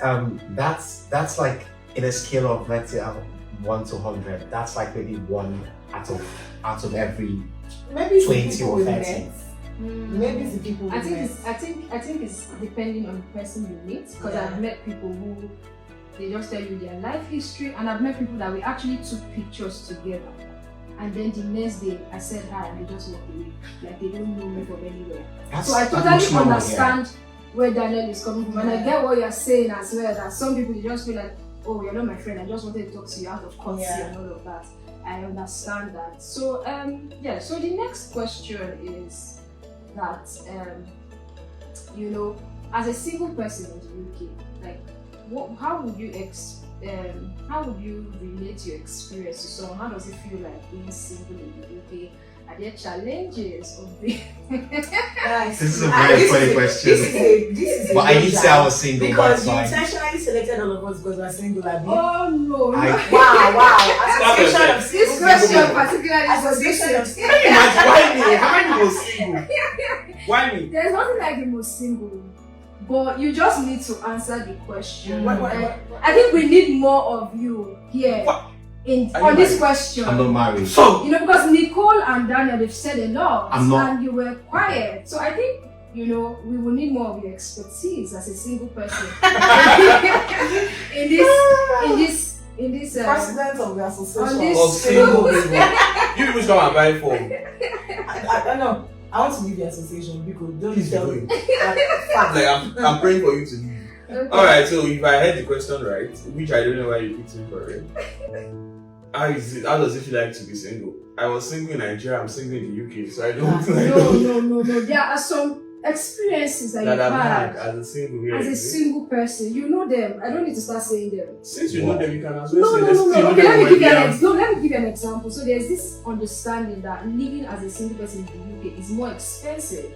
that's like in a scale of, let's say, 1 to 100. That's like maybe one out of every Maybe it's the 20 people or we 30. met. Maybe it's the people we I think met. I think it's depending on the person you meet, because Yeah. I've met people who they just tell you their life history, and I've met people that we actually took pictures together, and then the next day I said hi and they just walked away, like they don't know me from anywhere. So I That's totally normal, understand where Daniel is coming from, and I get what you're saying as well. That some people they just feel like, oh, you're not my friend. I just wanted to talk to you out of courtesy and all of that. I understand that. So yeah. So the next question is that as a single person in the UK, like, how would you relate your experience to someone? How does it feel like being single in the UK? Are there challenges of being? Guys, This is a very funny question. This is a But I did say I was single, but because it's you fine. intentionally selected all of us because we're single. Abi? Oh no! Wow. Association of This single question people. particularly Association of single Can you imagine? Why me? How many was single? Why me? There's nothing like the most single, but you just need to answer the question. What? I think we need more of you here What? on you this married? question. I'm not married. So, Because Nicole and Daniel, they've said a lot, I'm not- and you were quiet. So I think, we will need more of your expertise as a single person in this President of the association. on this of single people. You people should come and buy phone. I know. I want to leave the association because don't Please tell do me. it. Fact. Like I'm praying for you to leave. Okay. Alright, so if I heard the question right, which I don't know why you picked me for it. How does it feel like to be single? I was single in Nigeria, I'm single in the UK, so I don't No. There are some experiences that that you've I've had had as a single here. as a single person. You know them. I don't need to start saying them. Since you know them, you can as well No. say let's still Okay, know let me them give you when let me give you an example. So there's this understanding that living as a single person in the UK is more expensive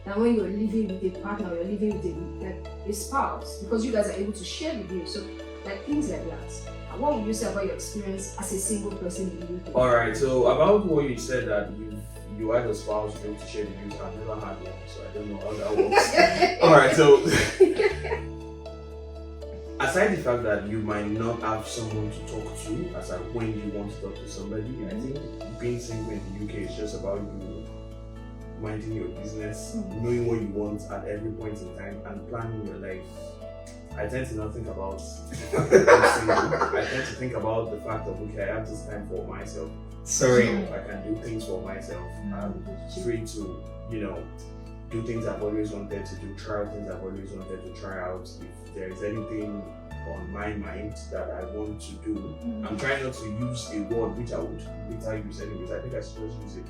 than when you're living with a partner or you're living with a spouse, because you guys are able to share the bill. So like things like that. And what would you say about your experience as a single person in the UK? Alright, so about what you said that you had a spouse, you able to share the views. I've never had one, so I don't know how that works. Alright, so aside the fact that you might not have someone to talk to as when you want to talk to somebody, I think being single in the UK is just about you minding your business, knowing what you want at every point in time, and planning your life. I tend to not think about being single. I tend to think about the fact of, okay, I have this time for myself. Sorry. So I can do things for myself. I'm free to, do things I've always wanted to do, try out things I've always wanted to try out. If there's anything on my mind that I want to do, I'm trying not to use a word which I would later use anyways. I think I should just use it.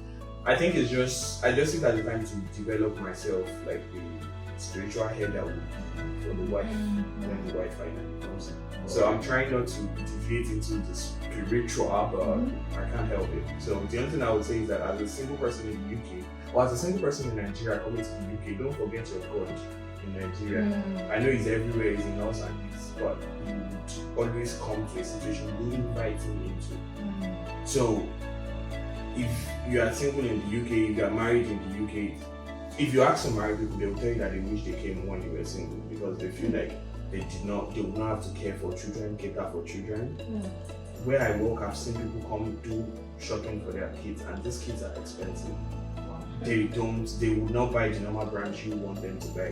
I think I just think at the time to develop myself, like the spiritual head that would be for the wife when the wife finally comes in. So I'm trying not to deviate into the spiritual, but I can't help it. So the only thing I would say is that as a single person in the UK, or as a single person in Nigeria coming to the UK, don't forget your God in Nigeria. I know he's everywhere, he's in us and he's, but he would always come to a situation you invite him into. So if you are single in the UK, if you are married in the UK, if you ask some married people, they will tell you that they wish they came when they were single because they feel like they would not have to care for children, cater for children. Where I work, I've seen people come do shopping for their kids, and these kids are expensive. They would not buy the normal brand you want them to buy.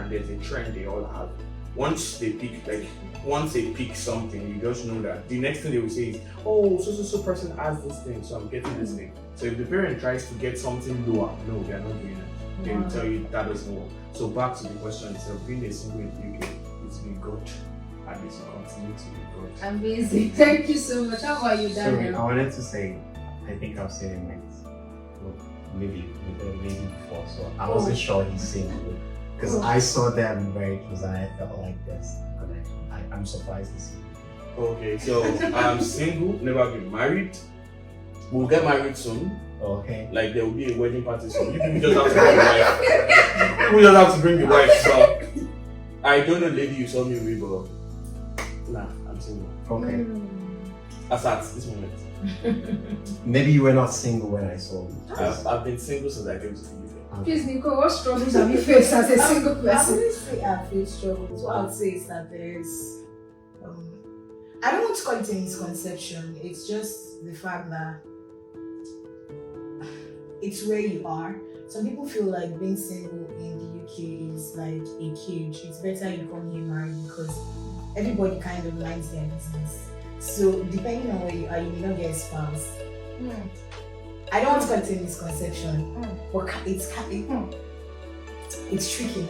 There's a trend they all have. Once they pick something, you just know that the next thing they will say is, oh, so person has this thing, so I'm getting this thing. So if the parent tries to get something lower, no, they're not doing it. They will tell you that doesn't work. So back to the question itself, being a single in the UK, it's been good. And it's continue to be good. Amazing. Thank you so much. How about you, Sorry, Daniel? I wanted to say, I think I've seen him maybe with a lady before, so I wasn't sure he's single. Because I saw them very close and I felt like this. And I'm surprised to see you. Okay, so I'm single, never been married. We'll get married soon. Okay. Like there will be a wedding party soon. You people just have to bring the wife. You just have to bring the wife. So I don't know, lady, you saw me with, but nah, I'm single. Okay. As at this moment. Maybe you were not single when I saw you. I've been single since I came to the UK. Please, Nicole, what struggles have you faced as a single I person? wouldn't say I've faced struggles. What I would say is that I don't want to call it a misconception. It's just the fact that it's where you are. Some people feel like being single in the UK is like a cage. It's better you come here married because everybody kind of minds their business. So depending on where you are, you may not get a spouse. I don't want to call it a misconception, but it's tricky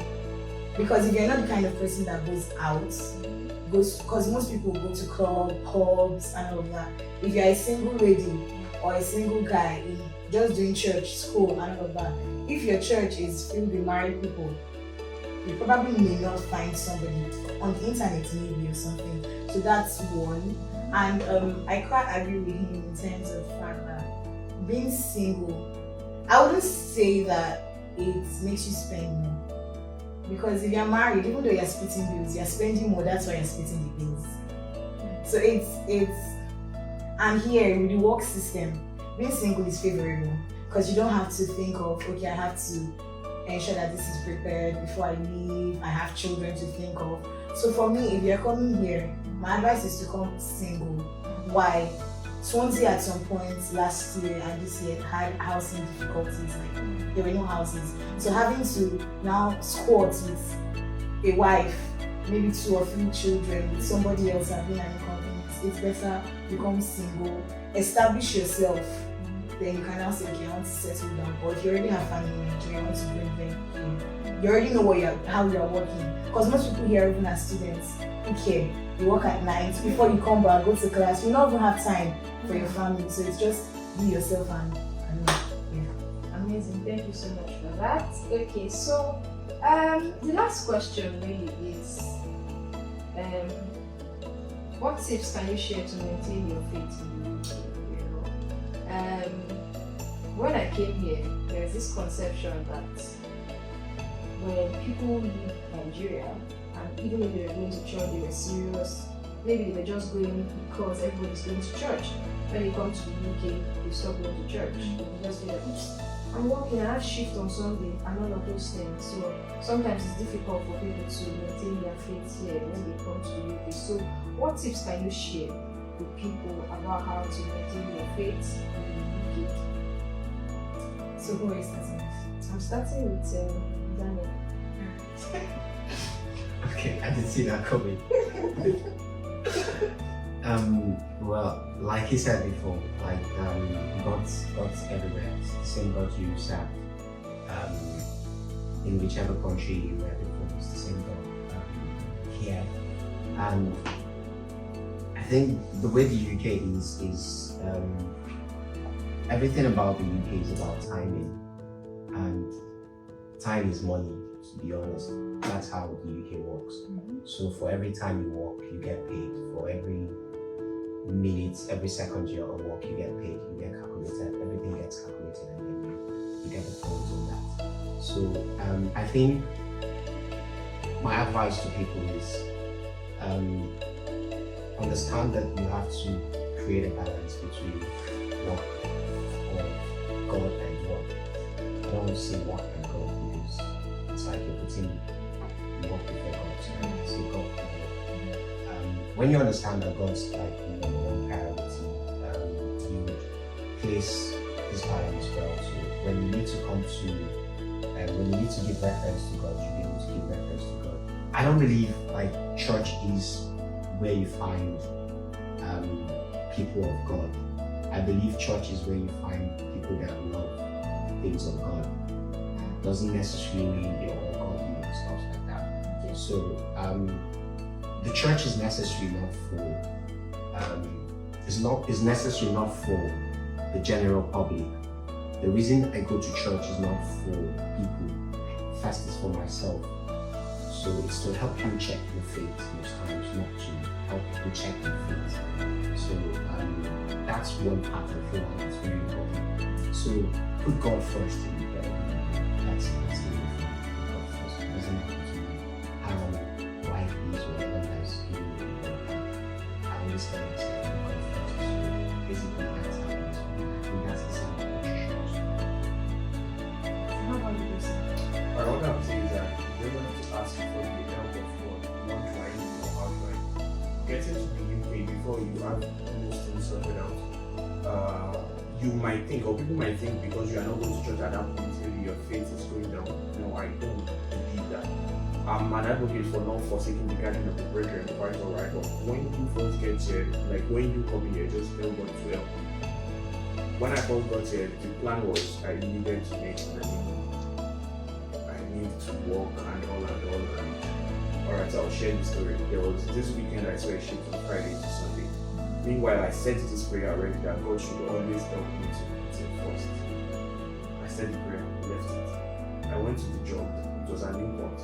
because if you're not the kind of person that goes out, because most people go to pubs and all of that. If you're a single lady or a single guy in just doing church, school and all of that, if your church is filled with married people, you probably may not find somebody on the internet maybe or something. So that's one. And I quite agree with him in terms of the fact that being single, I wouldn't say that it makes you spend more. Because if you're married, even though you're splitting bills, you're spending more, that's why you're splitting the bills. So and here with the work system, being single is favorable because you don't have to think of, okay, I have to ensure that this is prepared before I leave, I have children to think of. So for me, if you're coming here, my advice is to come single. Why? Swansea at some point last year and this year had housing difficulties, like there were no houses. So having to now squat with a wife, maybe 2 or 3 children, with somebody else having an inconvenience, it's better become single, establish yourself, then you can now say, okay, I want to settle down. Or if you already have family in Nigeria, you want to bring them here. You already know how you are working. Because most people here, even as students, who care? You work at night, before you come back, go to class, you don't even have time for your family. So it's just be yourself and yeah. Amazing, thank you so much for that. Okay, so the last question really is what tips can you share to maintain your faith in the UK? When I came here, there's this conception that when people leave Nigeria, and even if they were going to church, they were serious. Maybe they were just going because everybody's going to church. When they come to the UK, they stop going to church. They just be like, oops, I'm working, I have shift on Sunday, and all of those things. So sometimes it's difficult for people to maintain their faith here when they come to the UK. So what tips can you share with people about how to maintain your faith in the UK? So who are you starting with? I'm starting with Daniel. Okay, I didn't see that coming. Well, like he said before, like God's everywhere. It's the same God you serve. In whichever country you were before, it's the same God here. And I think the way the UK is everything about the UK is about timing, and time is money. To be honest, that's how the UK works. So for every time you work, you get paid. For every minute, every second you're at work, you get paid. You get calculated. Everything gets calculated, and then you get the points on that. So I think my advice to people is understand that you have to create a balance between work or God and work. I don't want to say work and God because it's like you're putting work before God. So I say God and work. When you understand that God's like the number one priority, you place this balance well. So when you need to come to, when you need to give reference to God, you'll be able to give reference to God. I don't believe like church is where you find people of God. I believe church is where you find people that love things of God. Doesn't necessarily mean they're all godly and stuff like that. Okay. So the church is necessary not for is necessary not for the general public. The reason I go to church is not for people. First is for myself. So it's to help you check your faith most times, not to help you check your faith. So that's one part I feel like is very important. So put God first in the that's the way for God first. It doesn't matter to me how life is or whatever life is giving you. I always tell myself put God first. So basically have most things sorted out, you might think, or people might think, because you are not going to church at that point, maybe your faith is going down. No, I don't believe that. I'm an advocate for not forsaking the gathering of the brethren, quite alright. But when you first get here, like when you come here, just tell God to help you. When I first got here, the plan was I needed to make money. I need to work and all. Alright, so I'll share the story. There was this weekend I saw a shift from Friday to Sunday. Meanwhile, I said this prayer already that God should always help me to put it first. I said the prayer, left it. I went to the job. It was an import.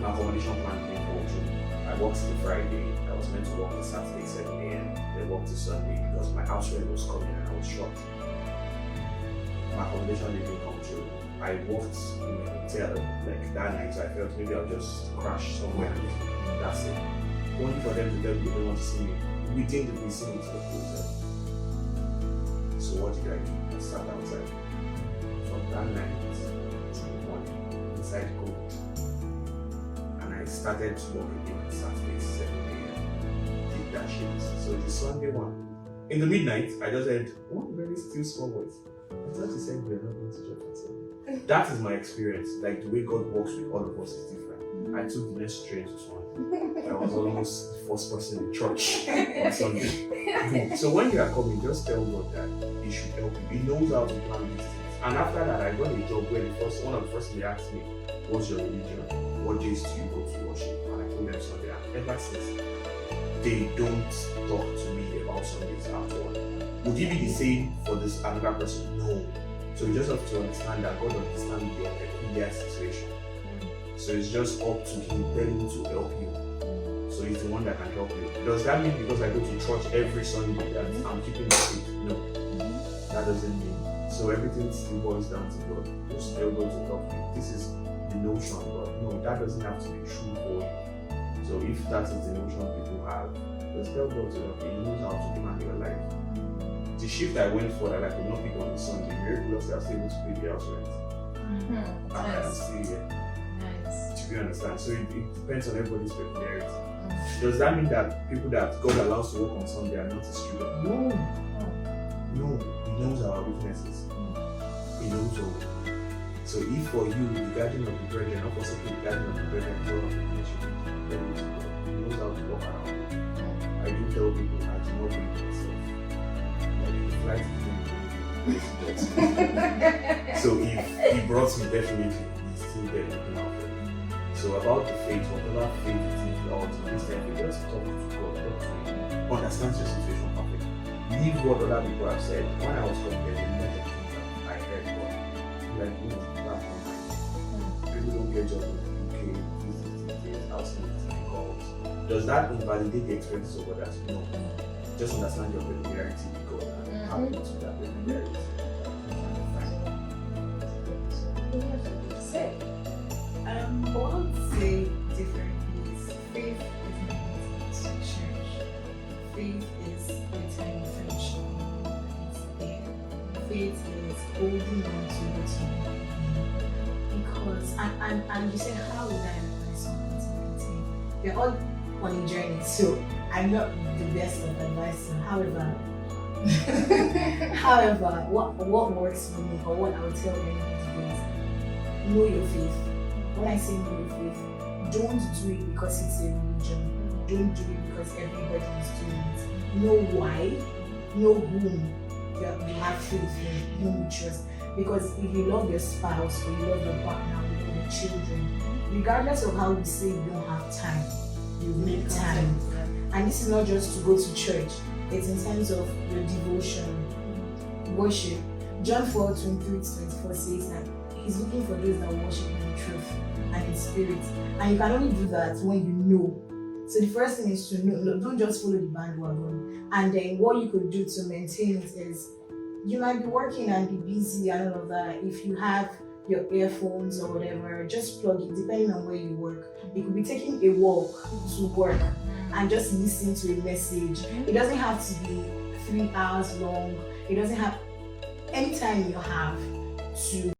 My accommodation plan came for June. I worked the Friday. I was meant to work the Saturday 7 a.m. Then work the Sunday because my house rent was coming and I was short. My accommodation didn't come through. I worked in a hotel like that night, so I felt maybe I'll just crash somewhere and that's it. Only for them to tell me they don't want to see me within the vicinity of the hotel. So what did I do? I sat outside from that night to the morning inside cold. And I started to work again on Saturday 7 a.m. Did that shit. So the Sunday one, in the midnight, I just said, one very still small voice. I thought he said we're not going to church on Sunday. That is my experience. Like the way God works with all of us is different. I took the next train to Swan. I was almost the first person in church on Sunday. So when you are coming, just tell God that He should help you. He knows how to plan these things. And after that, I got a job where one of the first things they asked me, what's your religion? What days do you go to worship? And I told them Sunday. And ever since, they don't talk to me about Sundays at all. Would it be the same for this another person? No. So you just have to understand that God understands your peculiar situation. So it's just up to Him, telling Him to help you. So He's the one that can help you. Does that mean because I go to church every Sunday that I'm keeping the faith? No. That doesn't mean. So everything still boils down to God. Just tell God to help you. This is the notion, but no, that doesn't have to be true for you. So if that is the notion people have, just tell God to help you. He knows how to plan your life. The shift I went for that I could not pick on the Sunday, miraculously I was able to pay the house rent. And I am still here. Nice. Do you understand? So it depends on everybody's peculiarity. Does that mean that people that God allows to work on Sunday are not His children? No. No. He knows our weaknesses. He knows all. So if for you, the guardian of the brethren, not for something the guardian of the brethren, is one of the nation, then He knows how to walk around. I do tell people I do not believe myself. Like the flight is going So if He brought me, definitely He's still there looking out for me. So about the faith, whatever faith it is, or to Christian, you just talk to God, talk to Him, understand your situation perfectly. Leave what other people have said. When I was compared to the I heard God. Like, that's not mine. People don't get jobs in the UK, this, housing is difficult. Does that invalidate the experiences of others? No. Just understand your peculiarity with God and happen to that peculiarity. Say. What I would say differently is faith is not to church. Faith is a time of friendship. It's there. Faith is holding on to what you need. Because, and you said, how would I advise someone to maintain? We're all on a journey, so I'm not the best of advisor. However, what works for me, or what I would tell anyone to do is know your faith. When I say know your faith, don't do it because it's a religion. Don't do it because everybody is doing it. Know why, know whom you have faith in, whom you trust. Because if you love your spouse, or you love your partner, or you love your children, regardless of how you say you don't have time, you make time. And this is not just to go to church, it's in terms of your devotion, worship. John 4:23-24 says that He's looking for those that worship Him in truth and in spirit. And you can only do that when you know. So the first thing is to know. Don't just follow the bandwagon. And then what you could do to maintain it is, you might be working and be busy and all of that. If you have your earphones or whatever, just plug it, depending on where you work. You could be taking a walk to work and just listen to a message. It doesn't have to be 3 hours long. It doesn't have any time you have to